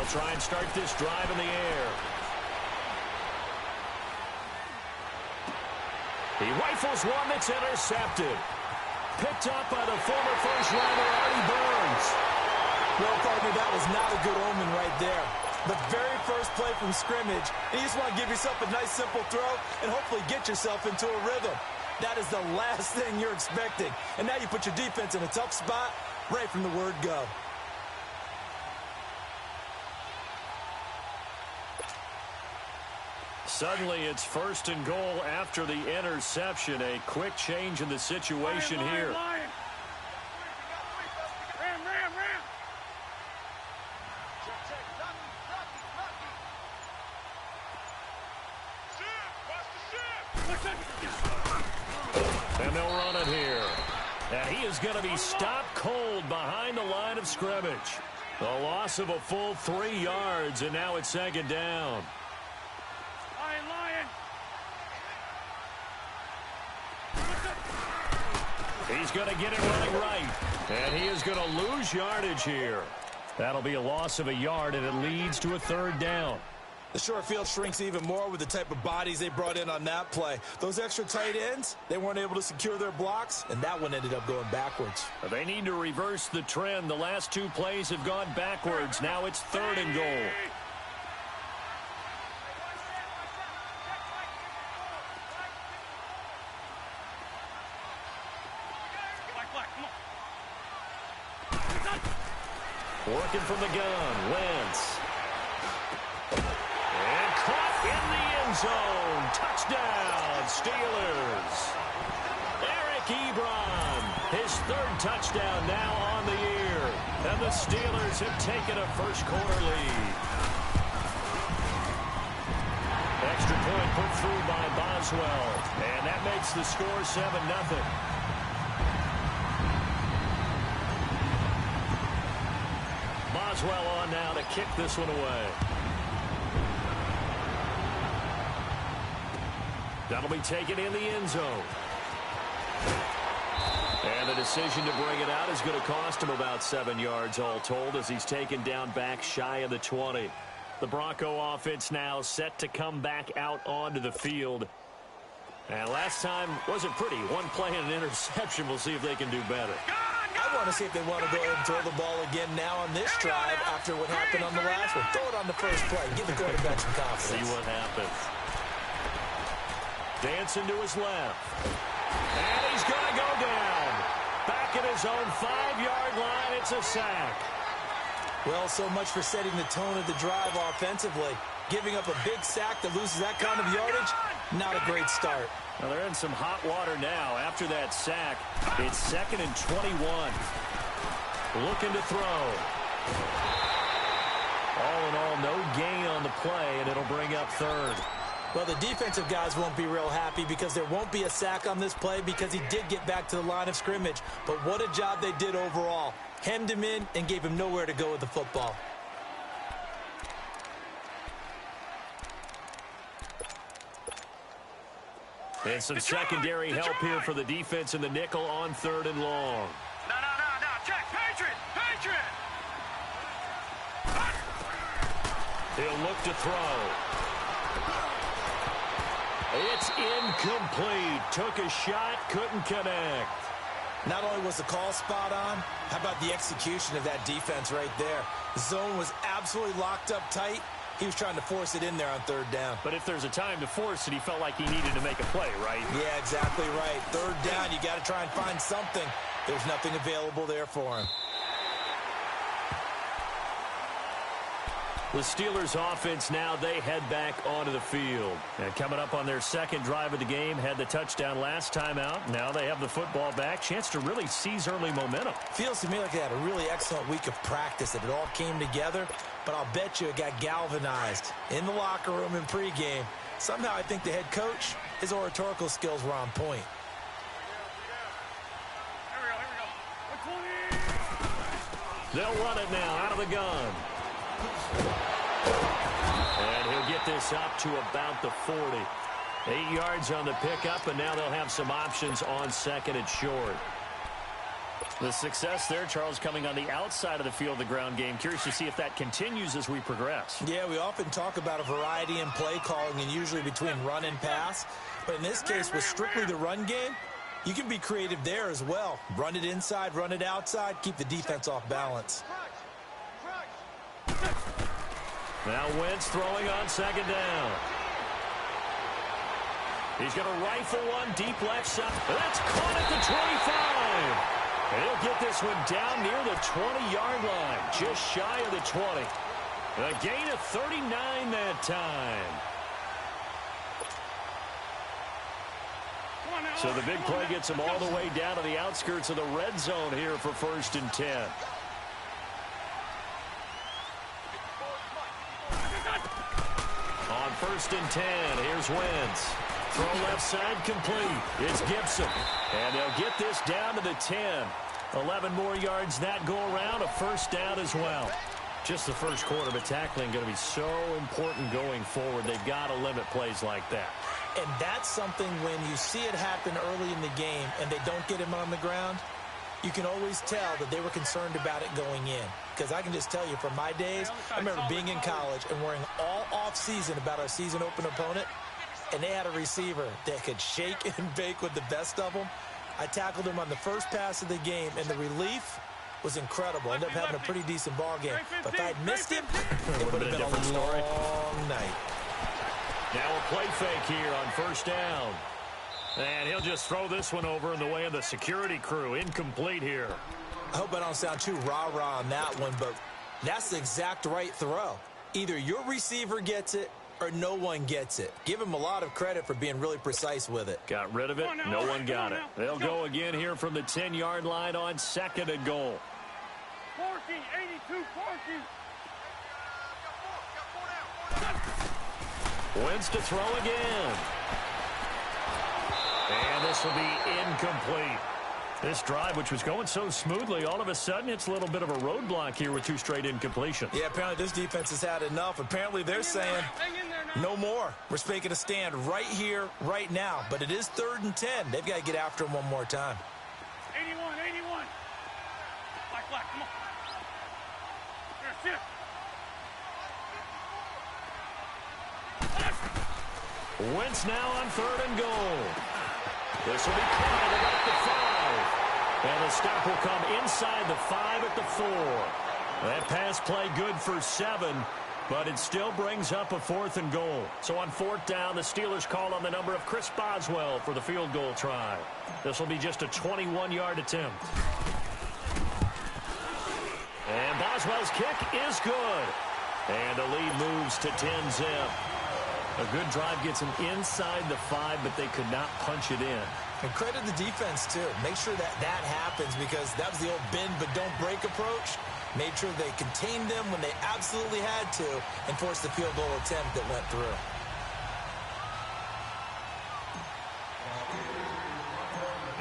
They'll try and start this drive in the air. He rifles one that's intercepted. Picked up by the former first-rounder Artie Burns. Well, partner, that was not a good omen right there. The very first play from scrimmage, and you just want to give yourself a nice, simple throw and hopefully get yourself into a rhythm. That is the last thing you're expecting. And now you put your defense in a tough spot right from the word go. Suddenly, it's 1st and goal after the interception. A quick change in the situation here. And they'll run it here. And he is going to be stopped cold behind the line of scrimmage. The loss of a full 3 yards, and now it's 2nd down. He's going to get it running right. And he is going to lose yardage here. That'll be a loss of a yard, and it leads to a 3rd down. The short field shrinks even more with the type of bodies they brought in on that play. Those extra tight ends, they weren't able to secure their blocks, and that one ended up going backwards. They need to reverse the trend. The last 2 plays have gone backwards. Now it's 3rd and goal. Working from the gun, Wentz. And caught in the end zone. Touchdown, Steelers. Eric Ebron, his 3rd touchdown now on the year. And the Steelers have taken a first-quarter lead. Extra point put through by Boswell. And that makes the score 7-0. Boswell on now to kick this one away. That'll be taken in the end zone. And the decision to bring it out is going to cost him about 7 yards all told as he's taken down back shy of the 20. The Bronco offense now set to come back out onto the field. And last time wasn't pretty. 1 play and an interception. We'll see if they can do better. I want to see if they want to go ahead and throw the ball again now on this drive after what happened on the last one. Throw it on the first play. Give the quarterback some confidence. See what happens. Dancing to his left. And he's going to go down. Back at his own 5-yard line. It's a sack. Well, so much for setting the tone of the drive offensively. Giving up a big sack that loses that kind of yardage, not a great start. Well, they're in some hot water now. After that sack, it's 2nd and 21. Looking to throw. All in all, no gain on the play, and it'll bring up 3rd. Well, the defensive guys won't be real happy because there won't be a sack on this play because he did get back to the line of scrimmage. But what a job they did overall. Hemmed him in and gave him nowhere to go with the football. And some secondary help here for the defense in the nickel on 3rd and long. No. Check. Patriot. He'll look to throw. It's incomplete. Took a shot, couldn't connect. Not only was the call spot on, how about the execution of that defense right there? The zone was absolutely locked up tight. He was trying to force it in there on 3rd down. But if there's a time to force it, he felt like he needed to make a play, right? Yeah, exactly right. 3rd down, you got to try and find something. There's nothing available there for him. The Steelers offense now, they head back onto the field. And coming up on their 2nd drive of the game, had the touchdown last time out. Now they have the football back. Chance to really seize early momentum. Feels to me like they had a really excellent week of practice, that it all came together. But I'll bet you it got galvanized in the locker room in pregame. Somehow I think the head coach, his oratorical skills were on point. They'll run it now out of the gun. And he'll get this up to about the 40. 8 yards on the pickup, and now they'll have some options on 2nd and short. The success there, Charles, coming on the outside of the field, the ground game. Curious to see if that continues as we progress. Yeah, we often talk about a variety in play calling and usually between run and pass. But in this case, with strictly the run game, you can be creative there as well. Run it inside, run it outside, keep the defense off balance. Now Wentz throwing on second down. He's going to rifle one deep left side. That's caught at the 25. He'll get this one down near the 20-yard line, just shy of the 20. A gain of 39 that time. So the big play gets him all the way down to the outskirts of the red zone here for 1st and 10. On 1st and 10, here's Wentz. Throw left side complete. It's Gibson. And they'll get this down to the 10. 11 more yards that go around. A first down as well. Just the first quarter, but tackling going to be so important going forward. They've got to limit plays like that. And that's something when you see it happen early in the game and they don't get him on the ground, you can always tell that they were concerned about it going in. Because I can just tell you from my days, I remember being in college and worrying all off-season about our season opener opponent, and they had a receiver that could shake and bake with the best of them. I tackled him on the first pass of the game, and the relief was incredible. Ended up having a pretty decent ball game. But if I had missed him, it would have been a long night. Now a play fake here on 1st down. And he'll just throw this one over in the way of the security crew. Incomplete here. I hope I don't sound too rah-rah on that one, but that's the exact right throw. Either your receiver gets it or no one gets it. Give him a lot of credit for being really precise with it. Got rid of it. No one got it. They'll go again here from the 10-yard line on 2nd and goal. 40, 82, 40. Wentz to throw again. And this will be incomplete. This drive, which was going so smoothly, all of a sudden it's a little bit of a roadblock here with 2 straight incompletion. Yeah, apparently this defense has had enough. Apparently they're saying no more. We're making a stand right here, right now. But it is 3rd and 10. They've got to get after him one more time. 81, 81. Black, come on. Here, sit. Wentz now on 3rd and goal. This will be caught at about the 5. And the stop will come inside the 5 at the 4. That pass play good for 7, but it still brings up a 4th and goal. So on 4th down, the Steelers call on the number of Chris Boswell for the field goal try. This will be just a 21-yard attempt. And Boswell's kick is good. And the lead moves to 10-zip. A good drive gets them inside the 5, but they could not punch it in. And credit the defense, too. Make sure that happens because that was the old bend but don't break approach. Made sure they contained them when they absolutely had to and forced the field goal attempt that went through.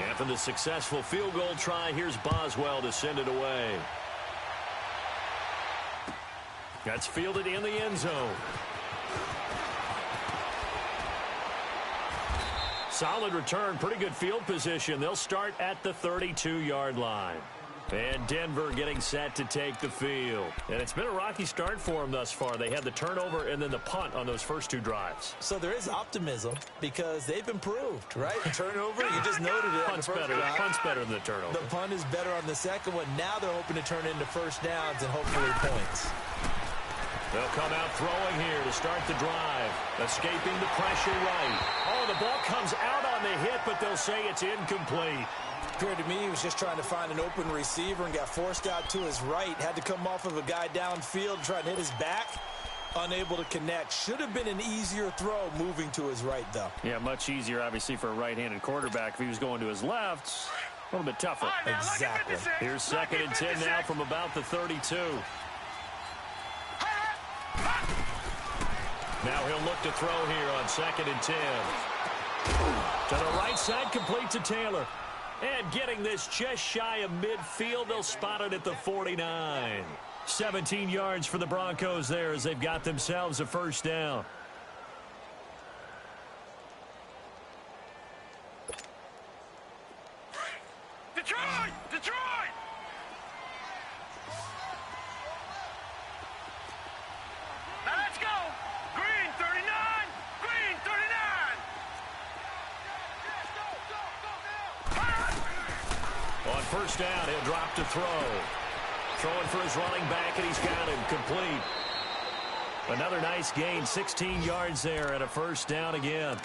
After the successful field goal try, here's Boswell to send it away. That's fielded in the end zone. Solid return, pretty good field position. They'll start at the 32-yard line. And Denver getting set to take the field. And it's been a rocky start for them thus far. They had the turnover and then the punt on those first 2 drives. So there is optimism because they've improved, right? Turnover, you just noted it. Punt's better. Punt's better than the turnover. The punt is better on the second one. Now they're hoping to turn into first downs and hopefully points. They'll come out throwing here to start the drive. Escaping the pressure right. Oh, the ball comes out on the hit, but they'll say it's incomplete. Appeared to me he was just trying to find an open receiver and got forced out to his right. Had to come off of a guy downfield trying to hit his back. Unable to connect. Should have been an easier throw moving to his right, though. Yeah, much easier, obviously, for a right-handed quarterback. If he was going to his left, a little bit tougher. Exactly. Here's 2nd and 10 now from about the 32. Now he'll look to throw here on 2nd and 10. To the right side, complete to Taylor. And getting this just shy of midfield, they'll spot it at the 49. 17 yards for the Broncos there as they've got themselves a first down. Detroit! Detroit! Detroit! Now let's go! Green 39! Green 39! On first down, he'll drop to throw. Throwing for his running back, and he's got him complete. Another nice gain, 16 yards there, and a first down again.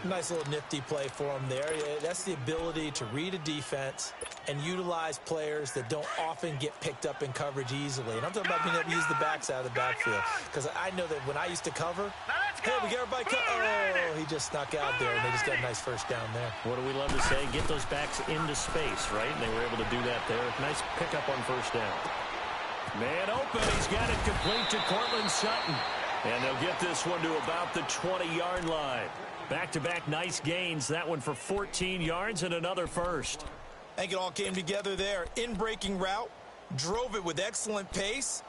Nice little nifty play for him there. That's the ability to read a defense and utilize players that don't often get picked up in coverage easily. And I'm talking about being able to use the backs out of the backfield. Because I know that when I used to cover, hey, we get everybody oh, he just snuck out there, and they just got a nice first down there. What do we love to say? Get those backs into space, right? And they were able to do that there. Nice pickup on first down. Man open. He's got it complete to Cortland Sutton. And they'll get this one to about the 20-yard line. Back-to-back nice gains. That one for 14 yards and another first. I think it all came together there. In-breaking route. Drove it with excellent pace.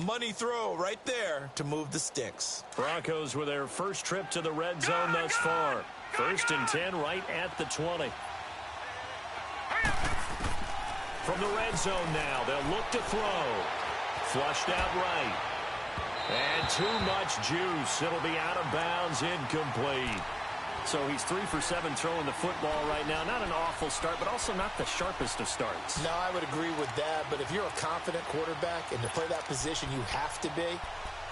Money throw right there to move the sticks. Broncos with their first trip to the red zone thus far. First and 10 right at the 20. From the red zone now, they'll look to throw. Flushed out right. And too much juice. It'll be out of bounds, incomplete. So he's 3 for 7 throwing the football right now. Not an awful start, but also not the sharpest of starts. No, I would agree with that. But if you're a confident quarterback and to play that position you have to be,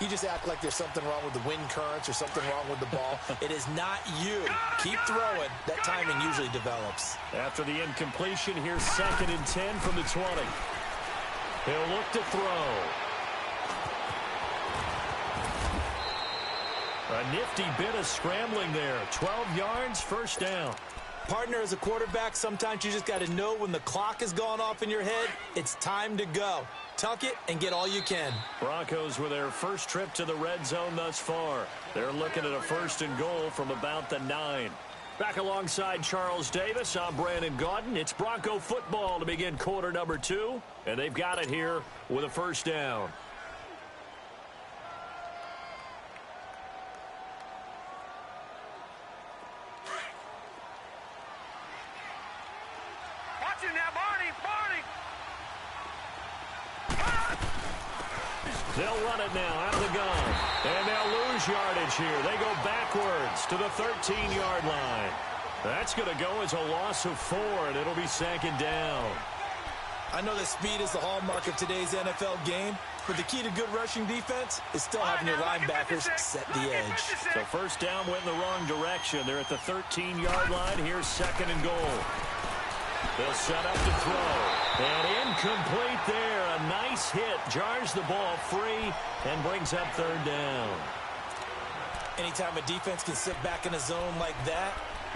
you just act like there's something wrong with the wind currents or something wrong with the ball. It is not you. Keep throwing. That timing usually develops. After the incompletion, here's 2nd and 10 from the 20. He'll look to throw. A nifty bit of scrambling there. 12 yards, first down. Partner, as a quarterback, sometimes you just got to know when the clock has gone off in your head, it's time to go. Tuck it and get all you can. Broncos with their first trip to the red zone thus far. They're looking at a first and goal from about the 9. Back alongside Charles Davis, I'm Brandon Gaudin. It's Bronco football to begin quarter number 2, and they've got it here with a first down. They'll run it now out of the gun. And they'll lose yardage here. They go backwards to the 13-yard line. That's going to go as a loss of 4, and it'll be 2nd down. I know that speed is the hallmark of today's NFL game, but the key to good rushing defense is still having your linebackers set the edge. So first down went in the wrong direction. They're at the 13-yard line. Here's 2nd and goal. They'll set up to throw. And incomplete there. A nice hit. Jars the ball free and brings up 3rd down. Anytime a defense can sit back in a zone like that,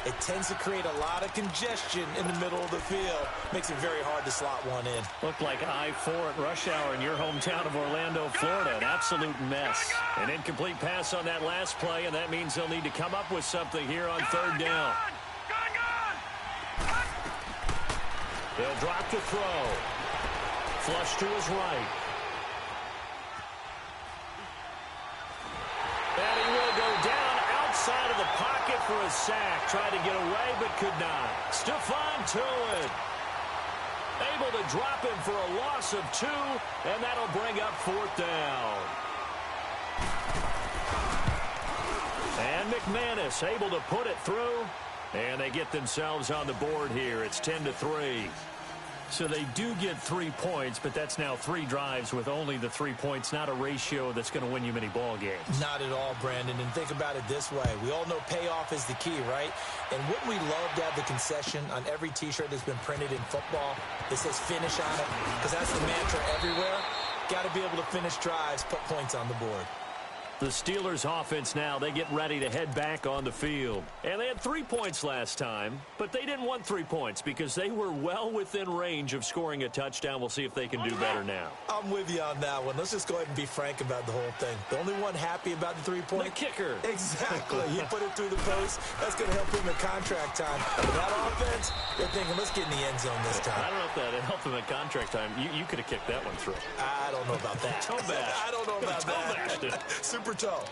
it tends to create a lot of congestion in the middle of the field. Makes it very hard to slot one in. Looked like I-4 at rush hour in your hometown of Orlando, Florida. An absolute mess. An incomplete pass on that last play, and that means they'll need to come up with something here on 3rd down. They'll drop to throw. Flush to his right. And he will go down outside of the pocket for a sack. Tried to get away, but could not. Stephon Tuitt able to drop him for a loss of 2, and that'll bring up 4th down. And McManus able to put it through. And they get themselves on the board here. It's 10-3. So they do get 3 points, but that's now 3 drives with only the 3 points, not a ratio that's going to win you many ball games. Not at all, Brandon. And think about it this way. We all know payoff is the key, right? And wouldn't we love to have the concession on every T-shirt that's been printed in football that says finish on it? Because that's the mantra everywhere. Got to be able to finish drives, put points on the board. The Steelers offense now, they get ready to head back on the field. And they had 3 points last time, but they didn't want 3 points because they were well within range of scoring a touchdown. We'll see if they can do better now. I'm with you on that one. Let's just go ahead and be frank about the whole thing. The only one happy about the 3-point? The kicker. Exactly. He put it through the post. That's going to help him at contract time. But that offense, they're thinking, let's get in the end zone this time. I don't know if that helped him at contract time. You could have kicked that one through. I don't know about that. Toe bash. I don't know about that. Super toe.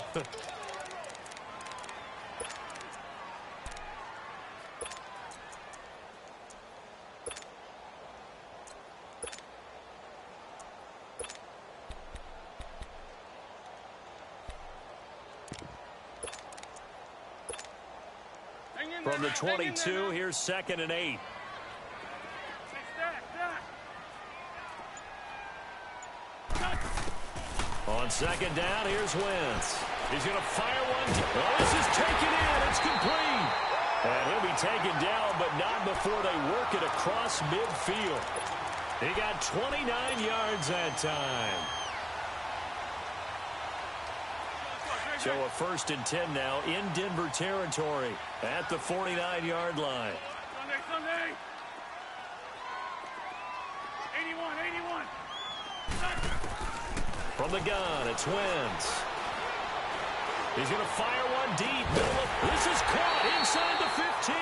From the 22, here's 2nd and 8. On 2nd down, here's Wentz. He's going to fire one. Oh, this is taken in. It's complete. And he'll be taken down, but not before they work it across midfield. He got 29 yards that time. So a 1st and 10 now in Denver territory at the 49-yard line. Sunday. 81. From the gun, it's Wentz. He's going to fire one deep. This is caught inside the 15.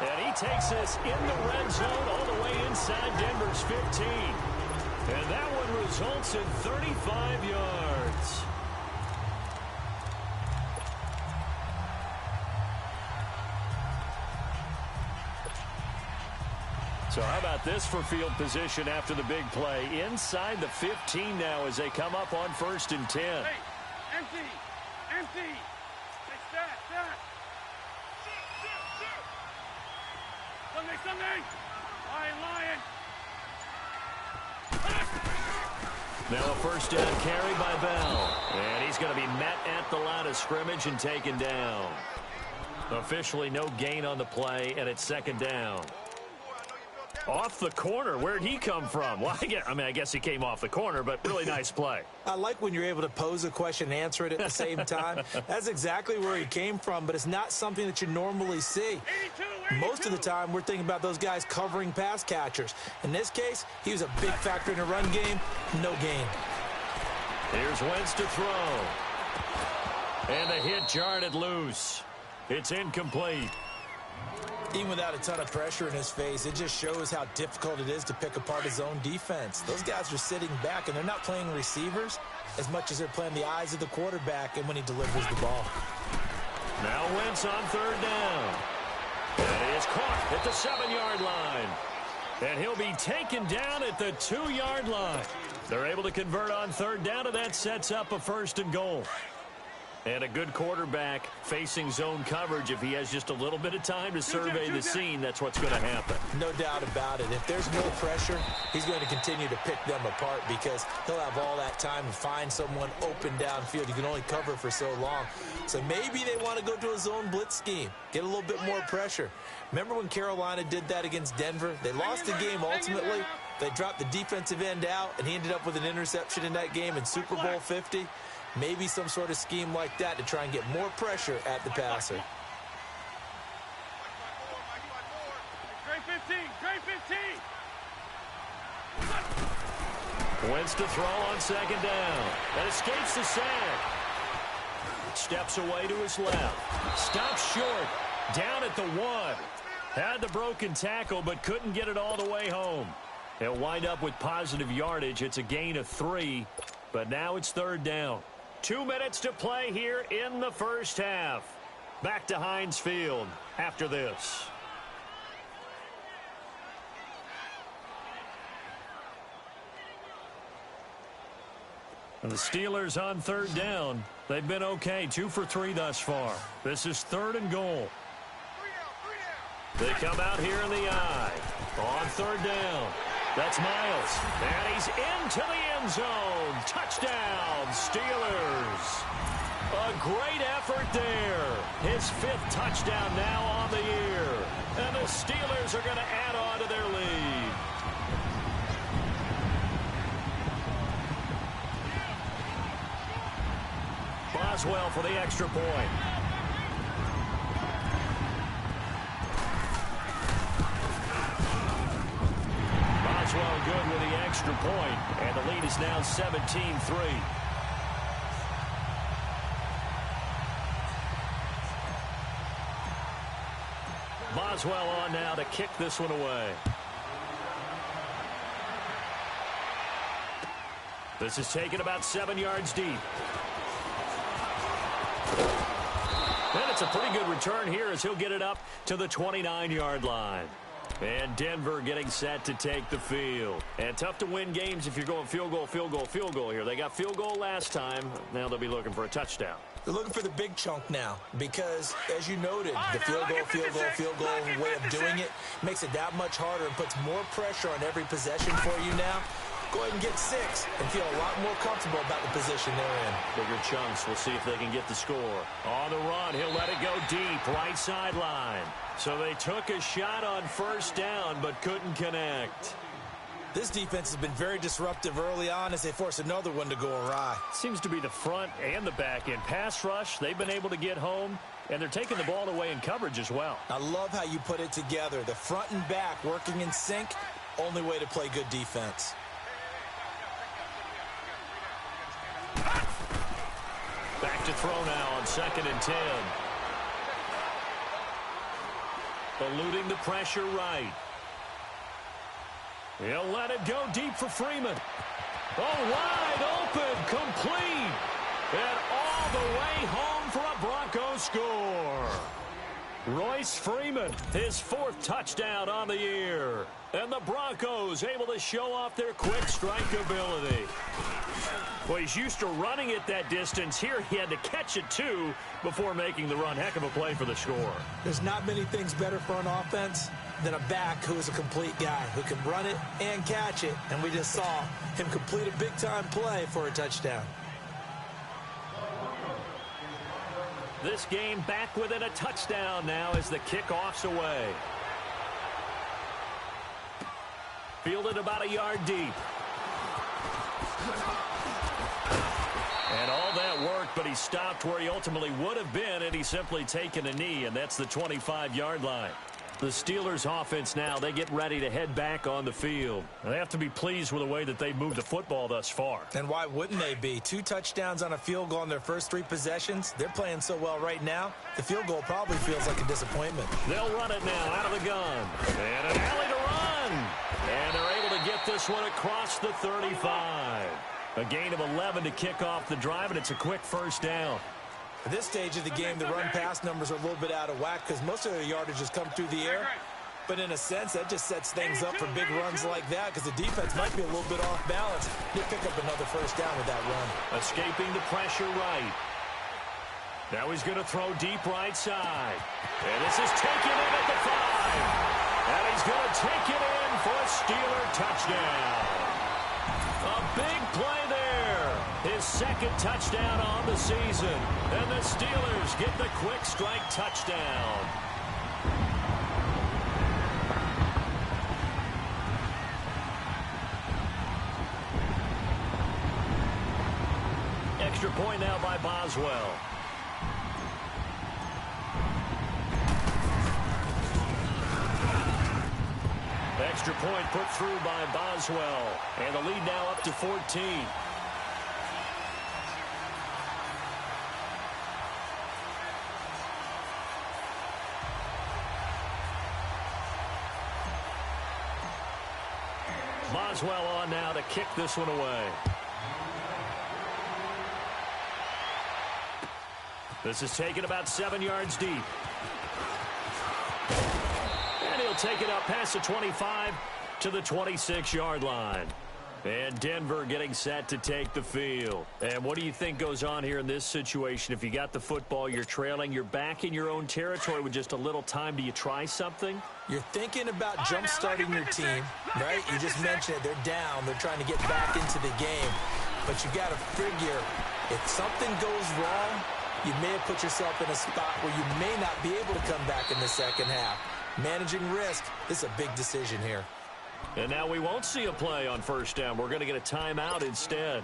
And he takes this in the red zone all the way inside Denver's 15. And that one results in 35 yards. So how about this for field position after the big play? Inside the 15 now as they come up on 1st and 10. Hey, empty. Hey, stat. Sunday. Lion. Now a 1st down carry by Bell. And he's going to be met at the line of scrimmage and taken down. Officially no gain on the play, and it's 2nd down. Off the corner. Where'd he come from? Well, I guess he came off the corner, but really nice play. I like when you're able to pose a question and answer it at the same time. That's exactly where he came from, but it's not something that you normally see. 82. Most of the time, we're thinking about those guys covering pass catchers. In this case, he was a big factor in the run game. No gain. Here's Wentz to throw. And the hit jarred it loose. It's incomplete. Even without a ton of pressure in his face, it just shows how difficult it is to pick apart his own defense. Those guys are sitting back, and they're not playing receivers as much as they're playing the eyes of the quarterback and when he delivers the ball. Now Wentz on 3rd down. And he is caught at the 7-yard line. And he'll be taken down at the 2-yard line. They're able to convert on 3rd down, and that sets up a 1st and goal. And a good quarterback facing zone coverage. If he has just a little bit of time to survey the scene, that's what's going to happen. No doubt about it. If there's no pressure, he's going to continue to pick them apart because he'll have all that time to find someone open downfield. You can only cover for so long. So maybe they want to go to a zone blitz scheme, get a little bit more pressure. Remember when Carolina did that against Denver? They lost the game ultimately. They dropped the defensive end out, and he ended up with an interception in that game in Super Bowl 50. Maybe some sort of scheme like that to try and get more pressure at the passer. Great 15. Wentz to throw on 2nd down. And escapes the sack. Steps away to his left. Stops short. Down at the 1. Had the broken tackle, but couldn't get it all the way home. He'll wind up with positive yardage. It's a gain of 3, but now it's 3rd down. 2 minutes to play here in the 1st half. Back to Heinz Field after this. And the Steelers on 3rd down. They've been okay, 2 for 3 thus far. This is 3rd and goal. They come out here in the eye. On 3rd down. That's Miles. And he's into the end zone. Touchdown, Steelers. A great effort there. His 5th touchdown now on the year. And the Steelers are going to add on to their lead. Boswell for the extra point. Boswell good with the extra point, and the lead is now 17-3. Boswell on now to kick this one away. This is taken about 7 yards deep. And it's a pretty good return here as he'll get it up to the 29-yard line. And Denver getting set to take the field. And tough to win games if you're going field goal, field goal, field goal here. They got field goal last time. Now they'll be looking for a touchdown. They're looking for the big chunk now because, as you noted, the field goal way of doing it makes it that much harder and puts more pressure on every possession for you now. Go ahead and get 6 and feel a lot more comfortable about the position they're in. Bigger chunks. We'll see if they can get the score. On the run, he'll let it go deep, right sideline. So they took a shot on first down but couldn't connect. This defense has been very disruptive early on as they force another one to go awry. Seems to be the front and the back end. Pass rush, they've been able to get home, and they're taking the ball away in coverage as well. I love how you put it together. The front and back working in sync, only way to play good defense. Back to throw now on 2nd and 10. Eluding the pressure right. He'll let it go deep for Freeman. Oh, wide open, complete. And all the way home for a Bronco score. Royce Freeman, his 4th touchdown on the year. And the Broncos able to show off their quick strike ability. Well, he's used to running it that distance. Here he had to catch it, too, before making the run. Heck of a play for the score. There's not many things better for an offense than a back who is a complete guy, who can run it and catch it. And we just saw him complete a big-time play for a touchdown. This game back within a touchdown now as the kickoff's away. Fielded about a yard deep. And all that work, but he stopped where he ultimately would have been had he simply taken a knee, and that's the 25-yard line. The Steelers' offense now, they get ready to head back on the field. They have to be pleased with the way that they've moved the football thus far. And why wouldn't they be? 2 touchdowns on a field goal in their first 3 possessions. They're playing so well right now, the field goal probably feels like a disappointment. They'll run it now out of the gun. And an alley to run. And they're able to get this one across the 35. A gain of 11 to kick off the drive, and it's a quick first down. At this stage of the game, the run-pass numbers are a little bit out of whack because most of their yardage has come through the air. But in a sense, that just sets things up for big runs like that because the defense might be a little bit off balance. He'll pick up another first down with that run. Escaping the pressure right. Now he's going to throw deep right side. And this is taken in at the 5. And he's going to take it in for a Steeler touchdown. A big play there. His 2nd touchdown on the season. And the Steelers get the quick strike touchdown. Extra point now by Boswell. Extra point put through by Boswell. And the lead now up to 14. Boswell on now to kick this one away. This is taken about 7 yards deep. And he'll take it up past the 25 to the 26-yard line. And Denver getting set to take the field. And what do you think goes on here in this situation? If you got the football, you're trailing, you're back in your own territory with just a little time. Do you try something? You're thinking about jump-starting your team, right? You just mentioned it. They're down. They're trying to get back into the game. But you got to figure if something goes wrong, you may have put yourself in a spot where you may not be able to come back in the second half. Managing risk, this is a big decision here. And now we won't see a play on first down. We're going to get a timeout instead.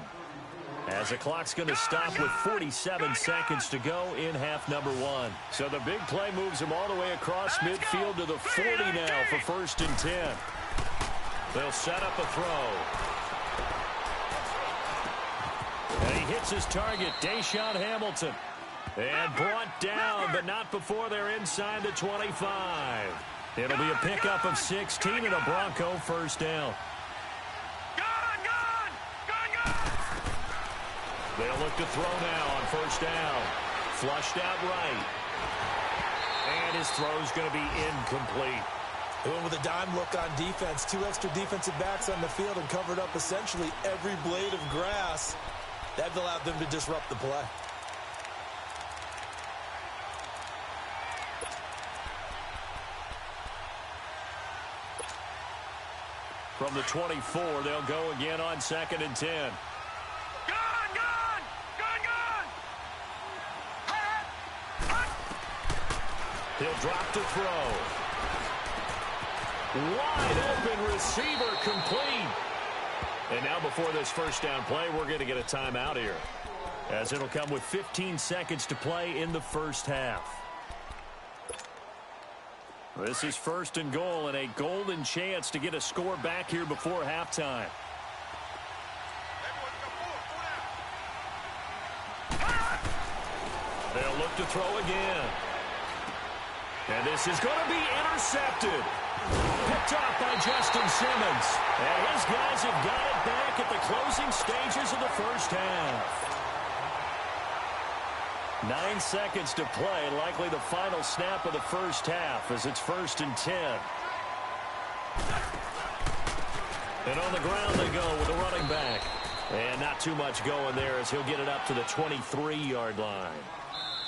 As the clock's going to stop with 47 seconds to go in half number 1. So the big play moves him all the way across midfield to the 40 now for 1st and 10. They'll set up a throw. And he hits his target, Deshaun Hamilton. And brought down, but not before they're inside the 25. It'll be a pickup of 16 and a Bronco first down. They'll look to throw now on first down. Flushed out right. And his throw's going to be incomplete. They went with a dime look on defense. 2 extra defensive backs on the field and covered up essentially every blade of grass. That allowed them to disrupt the play. From the 24, they'll go again on 2nd and 10. He'll drop to throw. Wide open receiver, complete. And now before this first down play, we're going to get a timeout here, as it'll come with 15 seconds to play in the first half. This is 1st and goal and a golden chance to get a score back here before halftime. They'll look to throw again. And this is going to be intercepted. Picked off by Justin Simmons. And his guys have got it back at the closing stages of the first half. 9 seconds to play, likely the final snap of the first half as it's 1st and 10. And on the ground they go with a running back. And not too much going there as he'll get it up to the 23-yard line.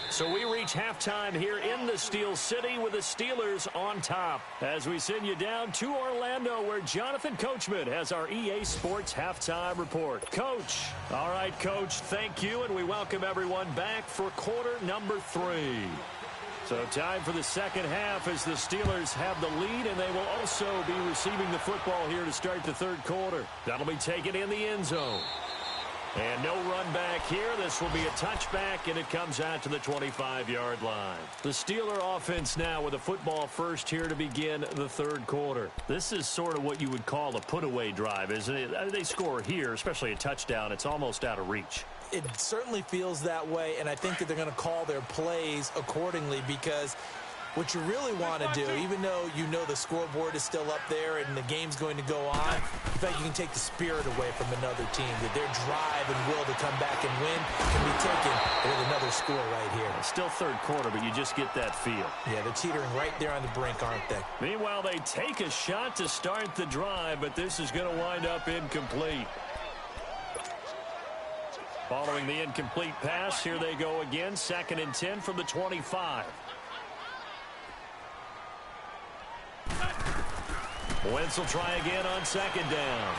So we reach halftime here in the Steel City with the Steelers on top as we send you down to Orlando where Jonathan Coachman has our EA Sports Halftime Report. Coach. All right, Coach, thank you, and we welcome everyone back for quarter number 3. So time for the second half as the Steelers have the lead, and they will also be receiving the football here to start the third quarter. That'll be taken in the end zone. And no run back here. This will be a touchback, and it comes out to the 25-yard line. The Steeler offense now with a football first here to begin the third quarter. This is sort of what you would call a put-away drive, isn't it? They score here, especially a touchdown. It's almost out of reach. It certainly feels that way, and I think that they're going to call their plays accordingly because what you really want to do, even though you know the scoreboard is still up there and the game's going to go on, in fact, you can take the spirit away from another team. That their drive and will to come back and win can be taken with another score right here. It's still third quarter, but you just get that feel. Yeah, they're teetering right there on the brink, aren't they? Meanwhile, they take a shot to start the drive, but this is going to wind up incomplete. Following the incomplete pass, here they go again, 2nd and 10 from the 25. Wentz will try again on 2nd down.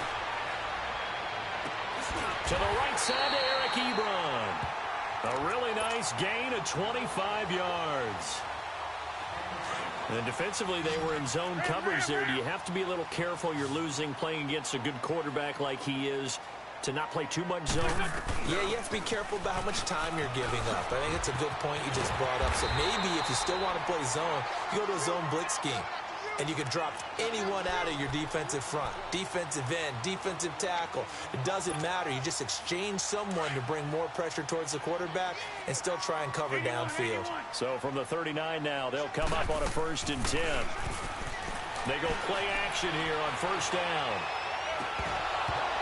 To the right side to Eric Ebron. A really nice gain of 25 yards. And defensively, they were in zone coverage there. Do you have to be a little careful? You're losing playing against a good quarterback like he is to not play too much zone? Yeah, you have to be careful about how much time you're giving up. I think it's a good point you just brought up. So maybe if you still want to play zone, you go to a zone blitz scheme. And you can drop anyone out of your defensive front. Defensive end, defensive tackle. It doesn't matter. You just exchange someone to bring more pressure towards the quarterback and still try and cover downfield. So from the 39 now, they'll come up on a 1st and 10. They go play action here on 1st down.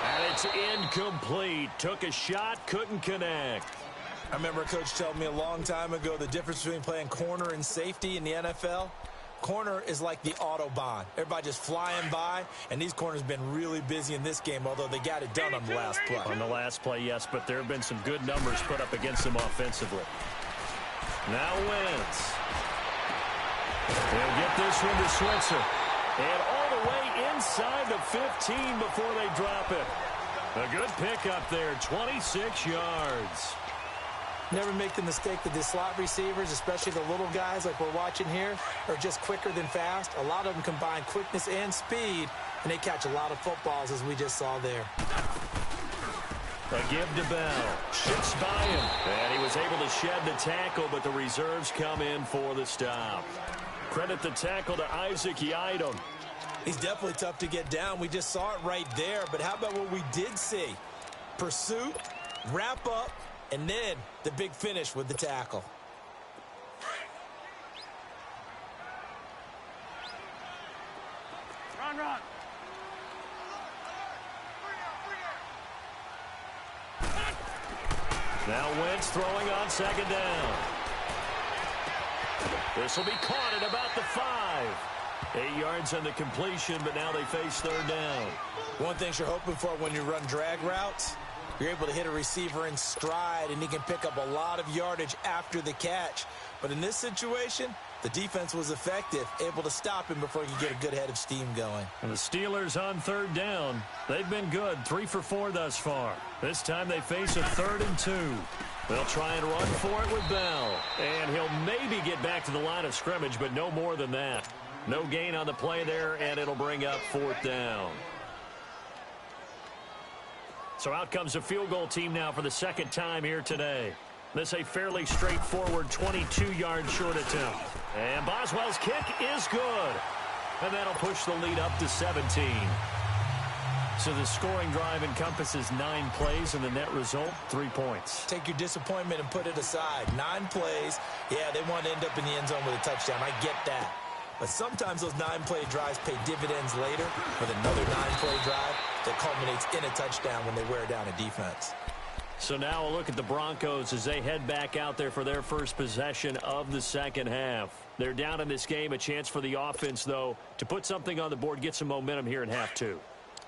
And it's incomplete. Took a shot, couldn't connect. I remember a coach told me a long time ago the difference between playing corner and safety in the NFL. Corner is like the Autobahn. Everybody just flying by, and these corners have been really busy in this game, although they got it done on the last play. On the last play, yes, but there have been some good numbers put up against them offensively. Now Wentz. They'll get this one to Switzer. And all the way inside the 15 before they drop it. A good pickup there, 26 yards. Never make the mistake that the slot receivers, especially the little guys like we're watching here, are just quicker than fast. A lot of them combine quickness and speed, and they catch a lot of footballs, as we just saw there. A give to Bell. Shifts by him. And he was able to shed the tackle, but the reserves come in for the stop. Credit the tackle to Isaac Yiadom. He's definitely tough to get down. We just saw it right there. But how about what we did see? Pursuit, wrap up, and then the big finish with the tackle. Run. Now Wentz throwing on 2nd down. This will be caught at about the 5. 8 yards on the completion, but now they face 3rd down. One thing you're hoping for when you run drag routes, you're able to hit a receiver in stride, and he can pick up a lot of yardage after the catch. But in this situation, The defense was effective, able to stop him before he could get a good head of steam going. And the Steelers on third down. They've been good, 3 for 4 thus far. This time they face a 3rd and 2. They'll try and run for it with Bell. And he'll maybe get back to the line of scrimmage, but no more than that. No gain on the play there, and it'll bring up 4th down. So out comes a field goal team now for the 2nd time here today. This a fairly straightforward 22-yard short attempt. And Boswell's kick is good. And that'll push the lead up to 17. So the scoring drive encompasses 9 plays, and the net result, 3 points. Take your disappointment and put it aside. 9 plays. Yeah, they want to end up in the end zone with a touchdown. I get that. But sometimes those 9-play drives pay dividends later with another 9-play drive that culminates in a touchdown when they wear down a defense. So now a look at the Broncos as they head back out there for their first possession of the second half. They're down in this game. A chance for the offense, though, to put something on the board, get some momentum here in half 2.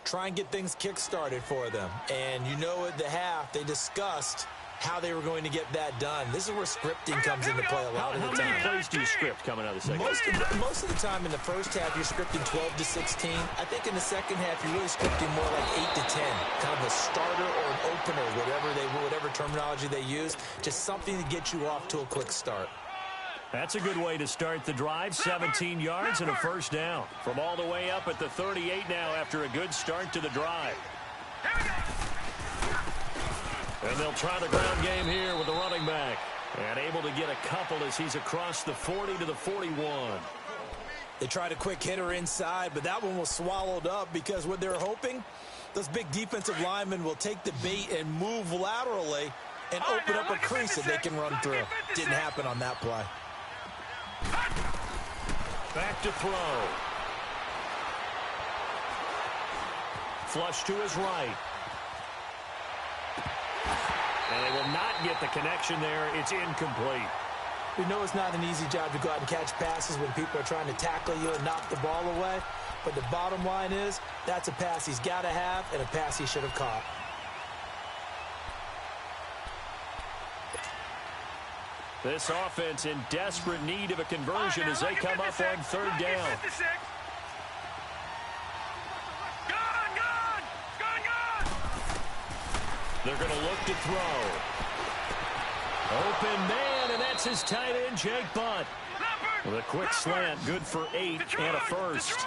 Try and get things kick-started for them. And you know at the half, they discussed how they were going to get that done. This is where scripting comes into play a lot of the time. How many plays do you script coming out of the second half? Most of the time in the first half, you're scripting 12 to 16. I think in the second half, you're really scripting more like 8 to 10. Kind of a starter or an opener, whatever terminology they use. Just something to get you off to a quick start. That's a good way to start the drive. 17 yards and a 1st down. From all the way up at the 38 now after a good start to the drive. And they'll try the ground game here with the running back. And able to get a couple as he's across the 40 to the 41. They tried a quick hitter inside, but that one was swallowed up because what they're hoping, those big defensive linemen will take the bait and move laterally and open up a crease that they can run through. Didn't happen on that play. Back to throw. Flush to his right. And they will not get the connection there. It's incomplete. We know it's not an easy job to go out and catch passes when people are trying to tackle you and knock the ball away. But the bottom line is, that's a pass he's got to have and a pass he should have caught. This offense in desperate need of a conversion as they come up on 3rd down. They're going to look to throw. Open man, and that's his tight end, Jake Butt. With a quick slant, good for 8 and a 1st.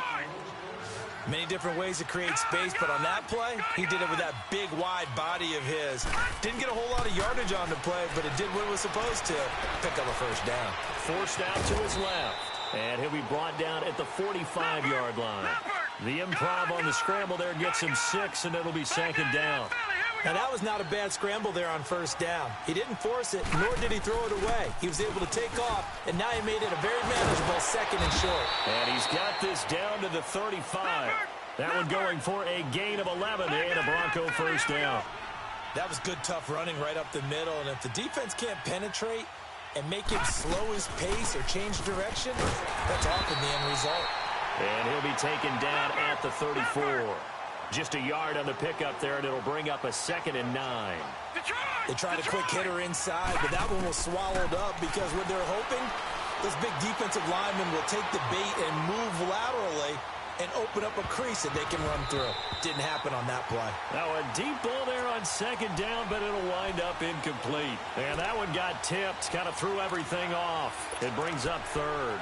Many different ways to create space, but on that play, he did it with that big, wide body of his. Didn't get a whole lot of yardage on the play, but it did what it was supposed to. Pick up a 1st down. Forced out to his left. And he'll be brought down at the 45-yard line. The improv on the scramble there gets him 6, and it'll be 2nd down. Now, that was not a bad scramble there on 1st down. He didn't force it, nor did he throw it away. He was able to take off, and now he made it a very manageable 2nd and short. And he's got this down to the 35. That one going for a gain of 11 and a Bronco 1st down. That was good, tough running right up the middle, and if the defense can't penetrate and make him slow his pace or change direction, that's often the end result. And he'll be taken down at the 34. Just a yard on the pickup there, and it'll bring up a 2nd and 9. They tried a quick hitter inside, but that one was swallowed up because what they're hoping, those big defensive linemen will take the bait and move laterally and open up a crease that they can run through. Didn't happen on that play. Now a deep ball there on 2nd down, but it'll wind up incomplete. And that one got tipped, kind of threw everything off. It brings up 3rd.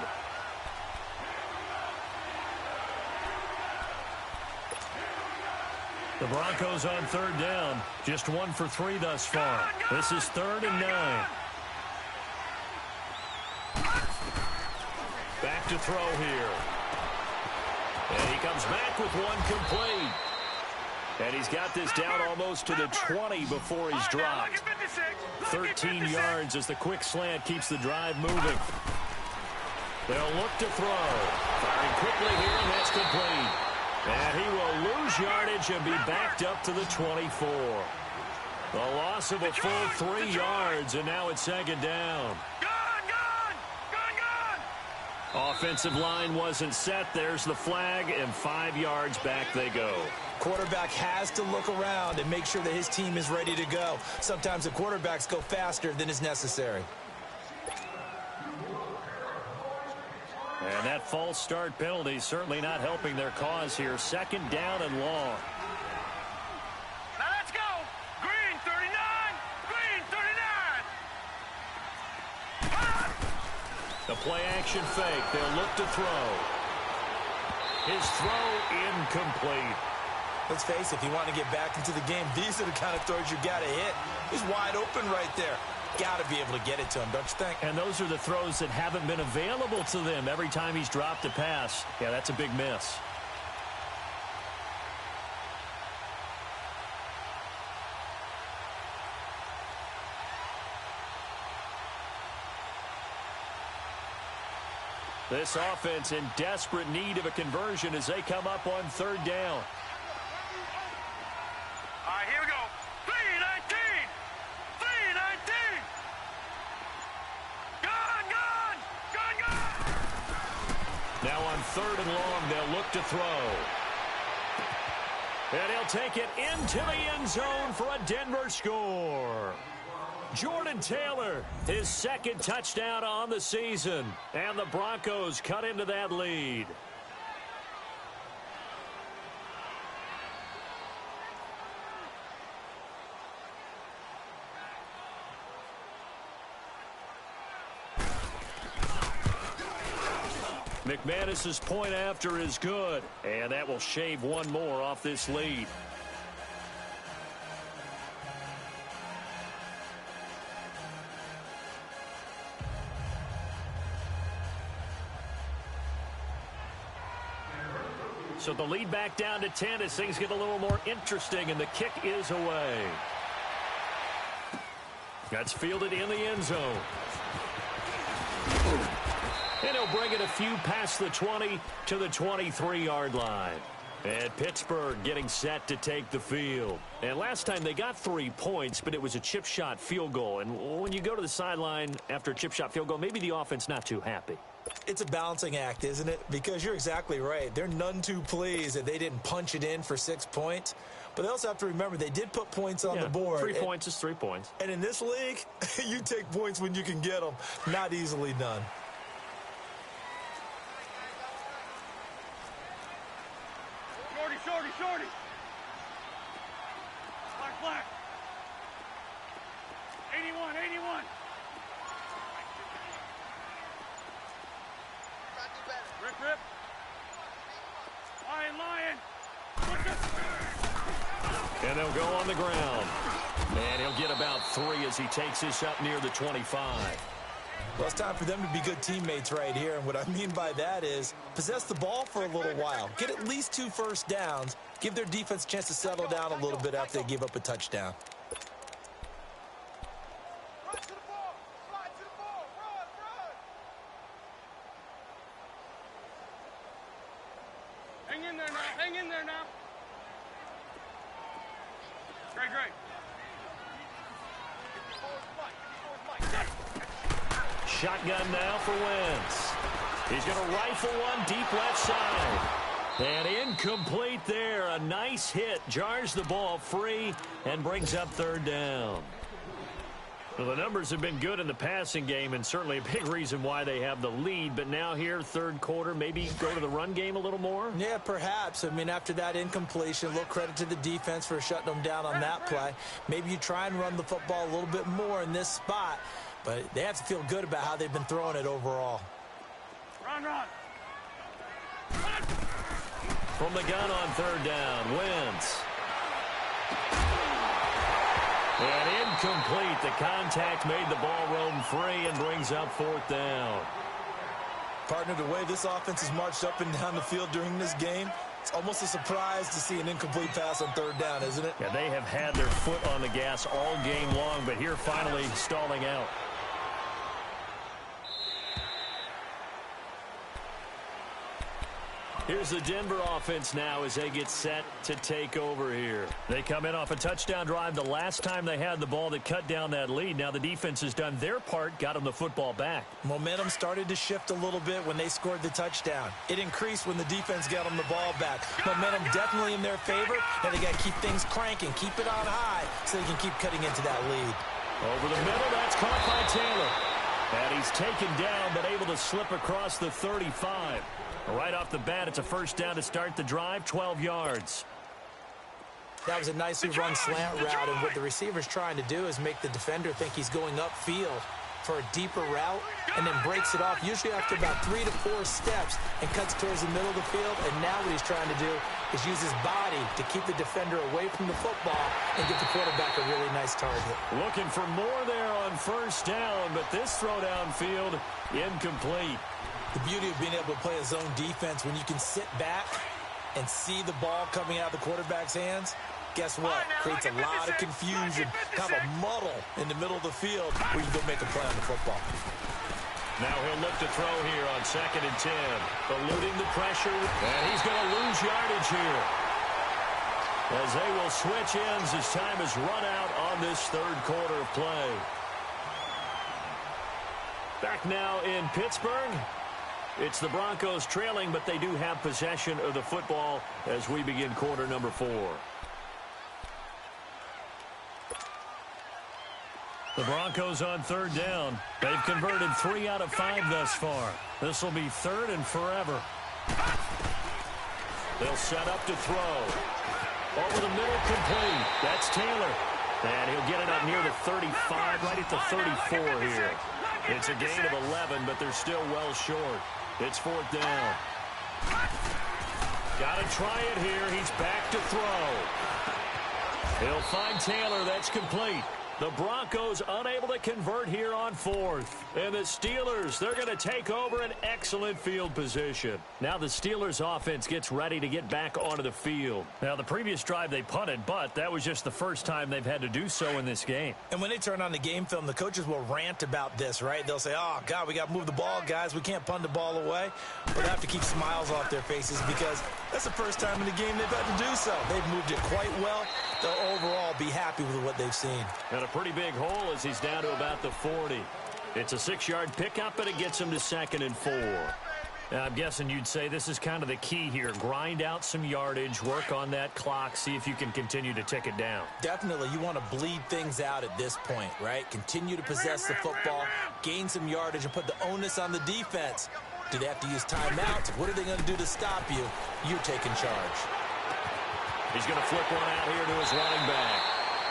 The Broncos on 3rd down. Just 1 for 3 thus far. This is 3rd and 9. Back to throw here. And he comes back with one complete. And he's got this down almost to the 20 before he's dropped. 13 yards as the quick slant keeps the drive moving. They'll look to throw. Firing quickly here, and that's complete. And he will lose yardage and be backed up to the 24. The loss of a full 3 yards, and now it's 2nd down. Offensive line wasn't set. There's the flag, and 5 yards back they go. Quarterback has to look around and make sure that his team is ready to go. Sometimes the quarterbacks go faster than is necessary. And that false start penalty certainly not helping their cause here. Second down and long. Now let's go. Green 39. Green 39. The play action fake. They'll look to throw. His throw incomplete. Let's face it, if you want to get back into the game, these are the kind of throws you got to hit. He's wide open right there. Got to be able to get it to him, don't you think? And those are the throws that haven't been available to them every time he's dropped a pass. Yeah, that's a big miss. This offense in desperate need of a conversion as they come up on third down. All right, here we go. 319. 319. Gone, gone. Gone, gone. Now on third and long, they'll look to throw. And he'll take it into the end zone for a Denver score. Jordan Taylor, his second touchdown on the season. And the Broncos cut into that lead. McManus's point after is good. And that will shave one more off this lead. So the lead back down to 10 as things get a little more interesting, and the kick is away. That's fielded in the end zone. And he'll bring it a few past the 20 to the 23-yard line. And Pittsburgh getting set to take the field. And last time they got 3 points, but it was a chip shot field goal. And when you go to the sideline after a chip shot field goal, maybe the offense not too happy. It's a balancing act, isn't it? Because you're exactly right. They're none too pleased that they didn't punch it in for 6 points. But they also have to remember they did put points on the board. 3 points is 3 points. And in this league, you take points when you can get them. Not easily done. Shorty, shorty, shorty. Black, black. 81, 81. Rip, rip. Lion, lion. And they'll go on the ground. And he'll get about 3 as he takes this up near the 25. Well, it's time for them to be good teammates right here. And what I mean by that is possess the ball for a little while. Get at least 2 first downs. Give their defense a chance to settle down a little bit after they give up a touchdown. Run to the ball. Slide to the ball. Run, run. Hang in there now. Hang in there now. Great, great. Shotgun now for Wentz. He's going to rifle one deep left side. And incomplete there. A nice hit. Jars the ball free and brings up third down. Well, the numbers have been good in the passing game and certainly a big reason why they have the lead. But now here, third quarter, maybe go to the run game a little more? Yeah, perhaps. I mean, after that incompletion, a little credit to the defense for shutting them down on that play. Maybe you try and run the football a little bit more in this spot. But they have to feel good about how they've been throwing it overall. Run, run. From the gun on third down, Wentz. And incomplete. The contact made the ball roam free and brings up fourth down. Partner, the way this offense has marched up and down the field during this game, it's almost a surprise to see an incomplete pass on third down, isn't it? Yeah, they have had their foot on the gas all game long, but here finally stalling out. Here's the Denver offense now as they get set to take over here. They come in off a touchdown drive the last time they had the ball that cut down that lead. Now the defense has done their part, got them the football back. Momentum started to shift a little bit when they scored the touchdown. It increased when the defense got them the ball back. Momentum definitely in their favor, and they got to keep things cranking, keep it on high so they can keep cutting into that lead. Over the middle, that's caught by Taylor. And he's taken down, but able to slip across the 35. Right off the bat, it's a first down to start the drive, 12 yards. That was a nicely run slant route, and what the receiver's trying to do is make the defender think he's going upfield for a deeper route, and then breaks it off, usually after about 3 to 4 steps, and cuts towards the middle of the field. And now what he's trying to do is use his body to keep the defender away from the football and give the quarterback a really nice target. Looking for more there on first down, but this throw downfield incomplete. The beauty of being able to play a zone defense when you can sit back and see the ball coming out of the quarterback's hands, guess what? Creates a lot of confusion, kind of a muddle in the middle of the field where you can go make a play on the football. Now he'll look to throw here on 2nd and 10. Eluding the pressure, and he's going to lose yardage here. As they will switch ends as time is run out on this third quarter of play. Back now in Pittsburgh. It's the Broncos trailing, but they do have possession of the football as we begin quarter number 4. The Broncos on third down. They've converted 3 out of 5 thus far. This will be 3rd and forever. They'll set up to throw. Over the middle, complete. That's Taylor. And he'll get it up near the 35, right at the 34 here. It's a gain of 11, but they're still well short. It's 4th down. Got to try it here. He's back to throw. He'll find Taylor. That's complete. The Broncos unable to convert here on 4th. And the Steelers, they're going to take over an excellent field position. Now the Steelers offense gets ready to get back onto the field. Now the previous drive they punted, but that was just the first time they've had to do so in this game. And when they turn on the game film, the coaches will rant about this, right? They'll say, oh, God, we got to move the ball, guys. We can't punt the ball away. But they have to keep smiles off their faces because that's the first time in the game they've had to do so. They've moved it quite well. They'll overall be happy with what they've seen. And a pretty big hole as he's down to about the 40. It's a 6-yard pickup, and it gets him to 2nd and 4. Now, I'm guessing you'd say this is kind of the key here. Grind out some yardage, work on that clock, see if you can continue to tick it down. Definitely. You want to bleed things out at this point, right? Continue to possess the football, gain some yardage, and put the onus on the defense. Do they have to use timeouts? What are they going to do to stop you? You're taking charge. He's going to flip one out here to his running back.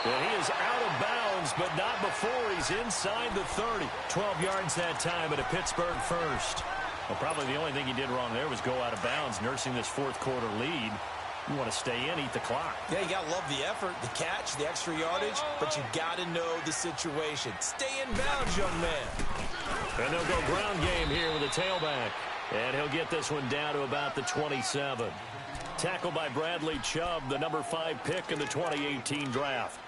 And he is out of bounds, but not before he's inside the 30. 12 yards that time at a Pittsburgh first. Well, probably the only thing he did wrong there was go out of bounds, nursing this 4th quarter lead. You want to stay in, eat the clock. Yeah, you got to love the effort, the catch, the extra yardage, but you got to know the situation. Stay in bounds, young man. And they'll go ground game here with a tailback. And he'll get this one down to about the 27. Tackled by Bradley Chubb, the number 5 pick in the 2018 draft.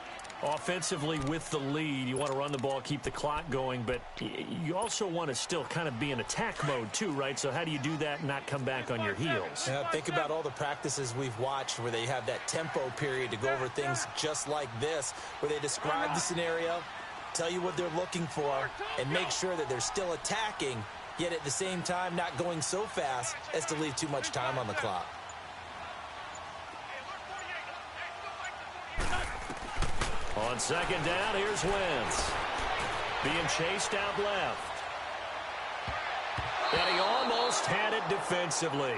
Offensively with the lead, you want to run the ball, keep the clock going, but you also want to still kind of be in attack mode too, right? So how do you do that and not come back on your heels? Yeah, think about all the practices we've watched where they have that tempo period to go over things just like this, where they describe the scenario, tell you what they're looking for, and make sure that they're still attacking, yet at the same time not going so fast as to leave too much time on the clock. On 2nd down, here's Wentz. Being chased out left. And he almost had it defensively.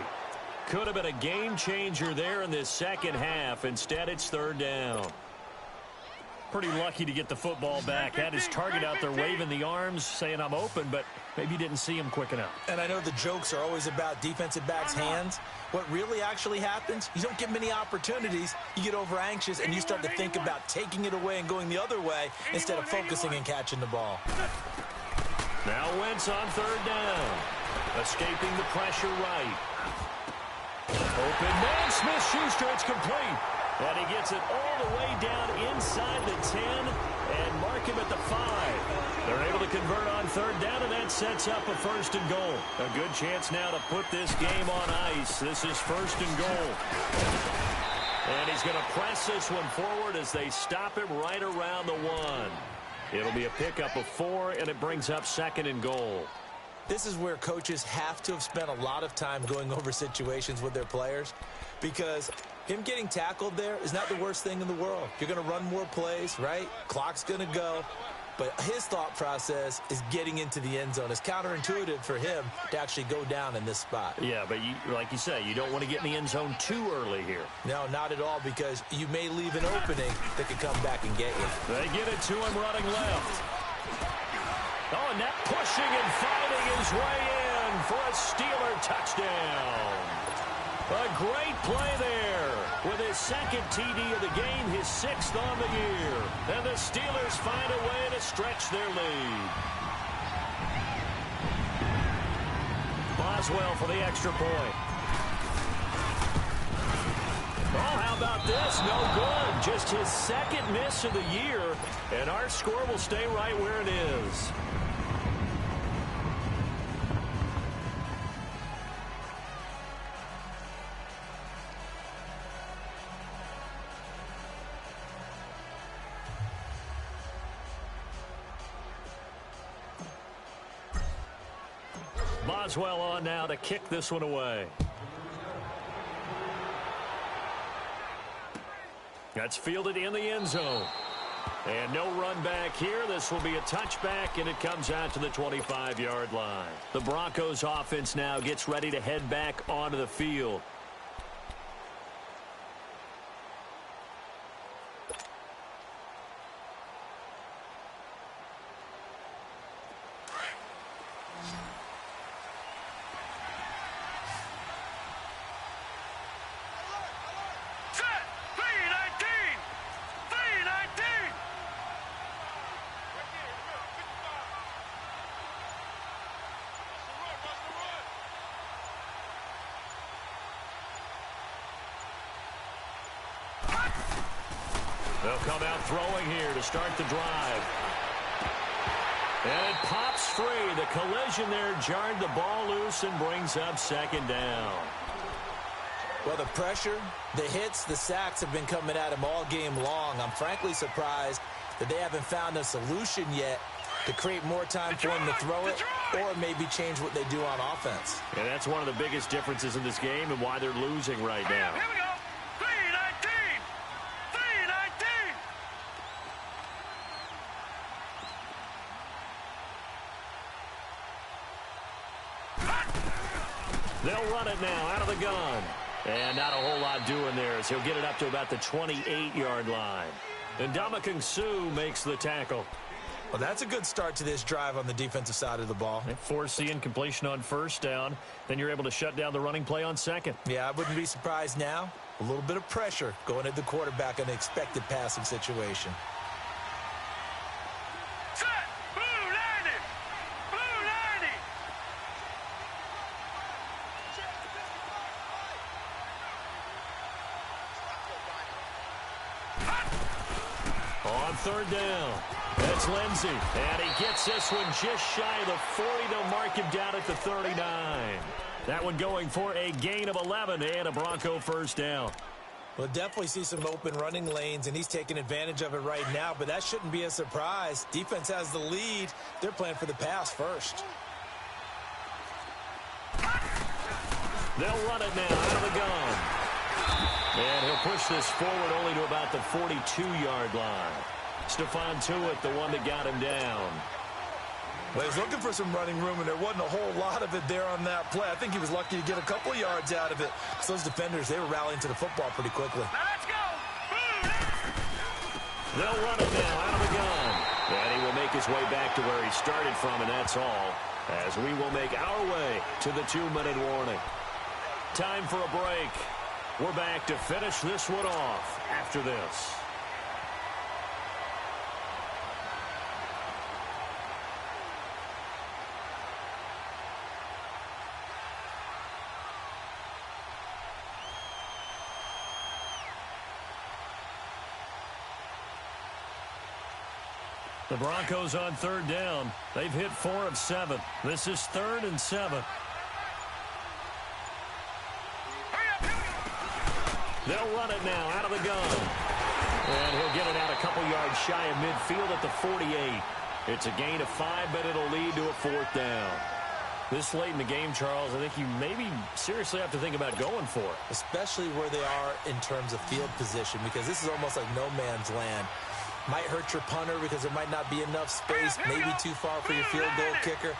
Could have been a game changer there in this second half. Instead, it's 3rd down. Pretty lucky to get the football back. Had his target out there waving the arms, saying I'm open, but maybe you didn't see him quick enough. And I know the jokes are always about defensive backs' hands. What really actually happens, you don't get many opportunities. You get over anxious, and you start to think about taking it away and going the other way instead of focusing and catching the ball. Now Wentz on 3rd down. Escaping the pressure right. Open man, Smith-Schuster, it's complete. And he gets it all the way down inside the 10 and mark him at the 5. They're able to convert on 3rd down, and that sets up a 1st and goal. A good chance now to put this game on ice. This is 1st and goal. And he's going to press this one forward as they stop him right around the 1. It'll be a pickup of 4, and it brings up 2nd and goal. This is where coaches have to have spent a lot of time going over situations with their players, because him getting tackled there is not the worst thing in the world. You're going to run more plays, right? Clock's going to go. but his thought process is getting into the end zone. It's counterintuitive for him to actually go down in this spot. Yeah, but like you say, you don't want to get in the end zone too early here. No, not at all, because you may leave an opening that could come back and get you. They get it to him running left. Oh, and that pushing and fighting his way in for a Steeler touchdown. A great play there with his second TD of the game, his 6th on the year. And the Steelers find a way to stretch their lead. Boswell for the extra point. Oh, how about this? No good. Just his 2nd miss of the year, and our score will stay right where it is. Boswell on now to kick this one away. That's fielded in the end zone. And no run back here. This will be a touchback, and it comes out to the 25-yard line. The Broncos offense now gets ready to head back onto the field. They'll come out throwing here to start the drive. And it pops free. The collision there jarred the ball loose and brings up 2nd down. Well, the pressure, the hits, the sacks have been coming at him all game long. I'm frankly surprised that they haven't found a solution yet to create more time for him to throw it or maybe change what they do on offense. And that's one of the biggest differences in this game and why they're losing right now. Here we go. 319. 319. They'll run it now out of the gun. And not a whole lot doing there as he'll get it up to about the 28-yard line. And Ndamukong Suh makes the tackle. Well, that's a good start to this drive on the defensive side of the ball. Force the incompletion on 1st down. Then you're able to shut down the running play on 2nd. Yeah, I wouldn't be surprised now. A little bit of pressure going at the quarterback in an expected passing situation. Set. Blue 90. Blue 90. On 3rd down, that's Lindsey. And he gets this one just shy of the 40. They'll mark him down at the 39. That one going for a gain of 11 and a Bronco 1st down. We'll definitely see some open running lanes, and he's taking advantage of it right now, but that shouldn't be a surprise. Defense has the lead. They're playing for the pass first. They'll run it now out of the gun. And he'll push this forward only to about the 42-yard line. Stephon Tuitt, the one that got him down. Well, he's looking for some running room, and there wasn't a whole lot of it there on that play. I think he was lucky to get a couple of yards out of it. So those defenders, they were rallying to the football pretty quickly. Now let's go. They'll run it now out of the gun. And he will make his way back to where he started from, and that's all. As we will make our way to the 2-minute warning. Time for a break. We're back to finish this one off after this. The Broncos on 3rd down. They've hit 4 of 7. This is 3rd and 7. They'll run it now out of the gun. And he'll get it out a couple yards shy of midfield at the 48. It's a gain of 5, but it'll lead to a 4th down. This late in the game, Charles, I think you maybe seriously have to think about going for it. Especially where they are in terms of field position, because this is almost like no man's land. Might hurt your punter because there might not be enough space, maybe too far for your field goal kicker.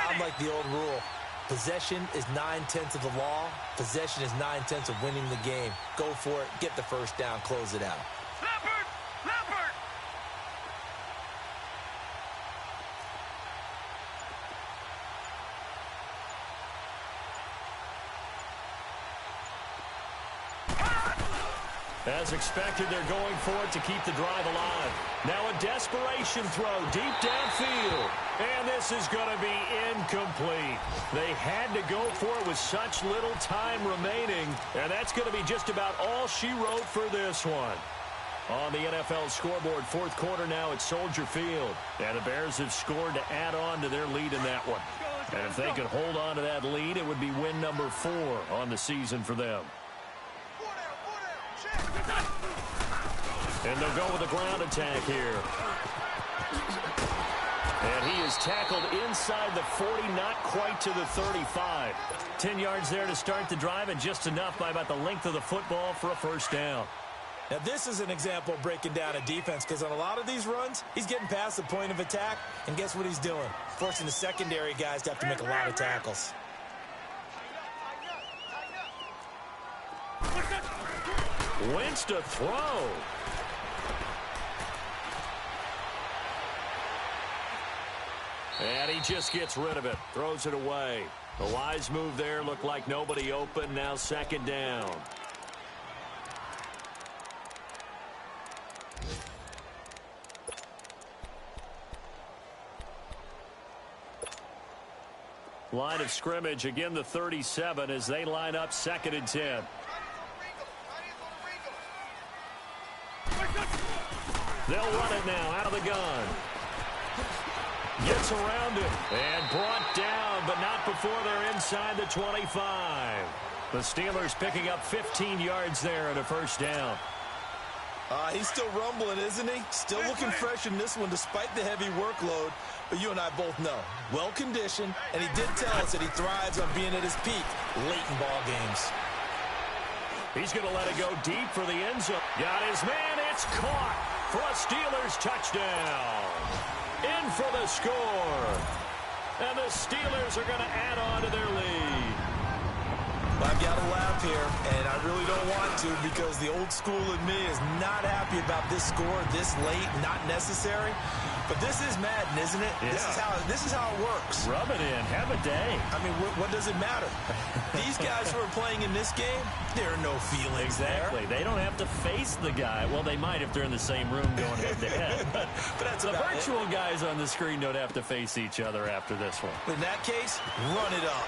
I'm like the old rule. Possession is 9/10 of the law. Possession is 9/10 of winning the game. Go for it. Get the first down. Close it out. Leopard! Leopard! As expected, they're going for it to keep the drive alive. Now a desperation throw deep downfield. And this is going to be incomplete. They had to go for it with such little time remaining. And that's going to be just about all she wrote for this one. On the NFL scoreboard, fourth quarter now at Soldier Field. And the Bears have scored to add on to their lead in that one. And if they could hold on to that lead, it would be win number 4 on the season for them. And they'll go with a ground attack here. And he is tackled inside the 40, not quite to the 35. 10 yards there to start the drive, and just enough by about the length of the football for a first down. Now, this is an example of breaking down a defense, because on a lot of these runs, he's getting past the point of attack, and guess what he's doing? Forcing the secondary guys to have to make a lot of tackles. Wentz to throw. And he just gets rid of it. Throws it away. The wise move there. Looked like nobody open. Now second down. Line of scrimmage, again the 37 as they line up 2nd and 10. They'll run it now out of the gun. Gets around it and brought down, but not before they're inside the 25. The Steelers picking up 15 yards there and a first down. He's still rumbling, isn't he? Still looking fresh in this one despite the heavy workload. But you and I both know, well-conditioned, and he did tell us that he thrives on being at his peak late in ball games. He's going to let it go deep for the end zone. Got his man. It's caught for a Steelers touchdown. In for the score. And the Steelers are going to add on to their lead. I've got to laugh here, and I really don't want to, because the old school in me is not happy about this score this late, not necessary. But this is Madden, isn't it? Yeah. This is how it works. Rub it in. Have a day. I mean, what does it matter? These guys who are playing in this game, there are no feelings exactly. There. They don't have to face the guy. Well, they might if they're in the same room going head-to-head. But that's the virtual guys on the screen don't have to face each other after this one. In that case, run it up.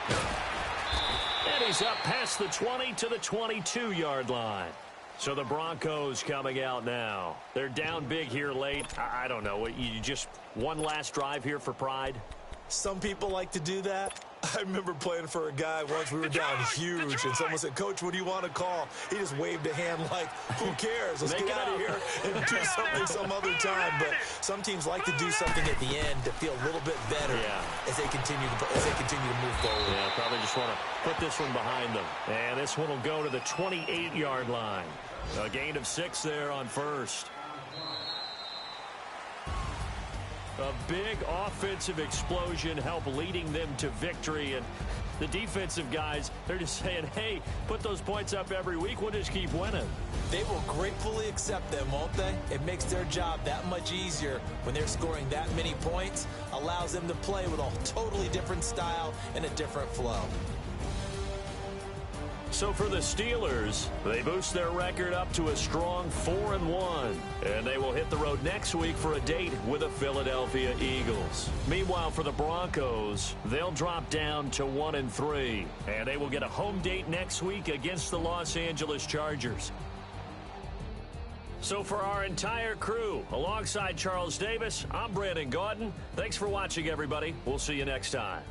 And he's up past the 20 to the 22-yard line. So the Broncos coming out now. They're down big here late. I don't know. You just one last drive here for pride? Some people like to do that. I remember playing for a guy once. We were down huge, and someone said, "Coach, what do you want to call?" He just waved a hand like, "Who cares? Let's get out of here and do something some other time." But some teams like to do something at the end to feel a little bit better as they continue to move forward. Yeah, probably just want to put this one behind them. And this one will go to the 28-yard line. A gain of 6 there on first. A big offensive explosion helped leading them to victory. And the defensive guys, they're just saying, hey, put those points up every week. We'll just keep winning. They will gratefully accept them, won't they? It makes their job that much easier when they're scoring that many points. Allows them to play with a totally different style and a different flow. So for the Steelers, they boost their record up to a strong 4-1. And they will hit the road next week for a date with the Philadelphia Eagles. Meanwhile, for the Broncos, they'll drop down to 1-3. And they will get a home date next week against the Los Angeles Chargers. So for our entire crew, alongside Charles Davis, I'm Brandon Gaudin. Thanks for watching, everybody. We'll see you next time.